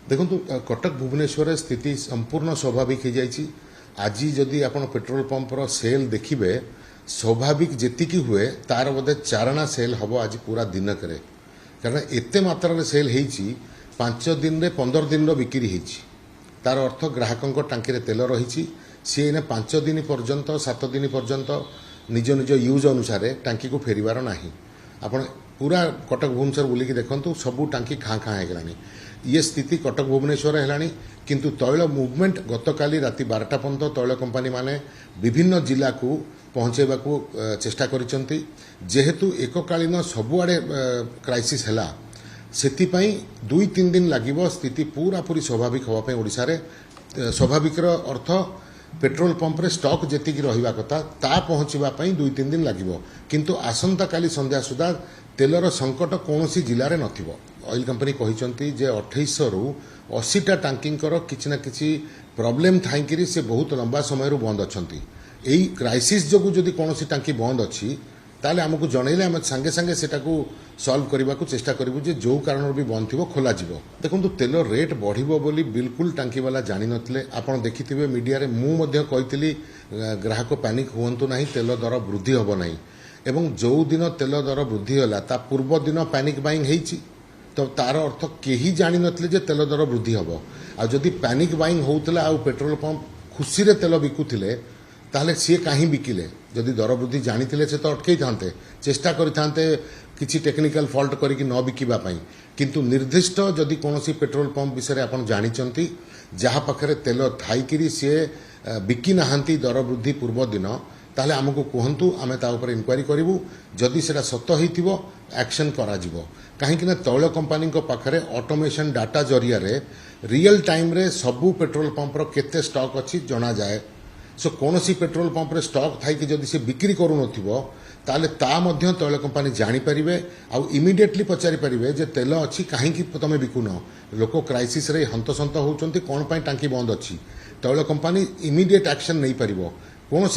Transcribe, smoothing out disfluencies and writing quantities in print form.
देखो कटक भुवनेश्वर स्थिति संपूर्ण स्वाभाविक हो जाए। आज जदि आप पेट्रोल पंपर सेल देखिए स्वाभाविक जी हुए तार बोधे चारणा सेल हम आज पूरा दिन करे कारण एत मात्रा सेल हो 5 दिन में 15 दिन बिक्री होती तार अर्थ ग्राहकों टांकी तेल रही सी 5 दिन पर्यंत 7 दिन पर्यंत निज निज यूज अनुसार टांकी को फेरबार ना आप पूरा कटक भुवनेश्वर बुलिकी देखूँ सबू टांकी खाँ खाँ होगलानी ये स्थिति कटक भुवनेश्वर है किंतु तैल मुवमेंट गतकाली राति 12टा पर्यंत तैल कंपानी माने विभिन्न जिला को पहुँचेबा को चेष्टा करिसेंती जेहेतु एककालीन सबुआड़े क्राइसिस है सेतिपाई 2-3 दिन लगे स्थिति पूरा पूरी स्वाभाविक होगापी ओडिशा रे स्वाभाविकर अर्थ पेट्रोल पंप रे स्टॉक जेति रहिबा कथा ता पहुँचापी 2-3 दिन लगे किंतु आसंता काली संध्या सुधा तेलर संकट कौन जिले में नथिबो। ऑयल कंपनी कहिसंती जे 2800 रु 80टा टांकींकर किछि ना किछि प्रॉब्लम थाइकरी से बहुत लंबा समय बंद अच्छी यही क्राइसिस जो जदि कौन टांकी बंद अच्छी ताले आमको जनइले आम सांगे सांगे सेटा को सॉल्व करने को चेष्टा करूँ जे जो कारण भी बंद थी खोल देखो तेल रेट बढ़िबो बोली बिल्कुल टांकी वाला जानी नथिले। आपण देखिथिबे मीडिया रे मु कही ग्राहक पैनिक हुअंतु नहीं तेल दर वृद्धि होब नहीं एवं जो दिन तेल दर वृद्धि होला ता पूर्व दिन पैनिक बाइंग होईची तो तार अर्थ केही जानी नथिले जे तेल दर वृद्धि होब आ जदि पैनिक बाइंग होउतला आ पेट्रोल पंप खुशी रे तेल बिकुथिले ताहले सी कहीं बिकिले जदि दर वृद्धि जानी से तो अटकई था चेष्टा करते किसी टेक्निकल फॉल्ट करके न बिकवा किंतु निर्दिष्ट जदि कौन पेट्रोल पंप विषय आप जानी जहाँ पाखे तेल थाई सी बिकी नहांती दर वृद्धि पूर्व दिन ताहले आमको कहतु आम इनक्वारी करूँ जदि से सत हो एक्शन करा कहीं तैल कंपानी पाखे ऑटोमेशन डाटा जरिया रियल टाइम रे सबू पेट्रोल पंपर केते स्टॉक अच्छी जना जाए सो कौन पेट्रोल पंप रे स्टॉक थाई जदि से बिक्री करूँ ताले ता मध्य तैल कंपानी जानीपारे आउ इमिडिएटली पचारि पारे जे तेल अच्छी कहीं तुम बिकुन लोक क्राइसिस रे हंतसंत होउचंती कौन टांकी बंद अच्छी तैल कंपानी इमिडिएट एक्शन नहीं पारिबो कौन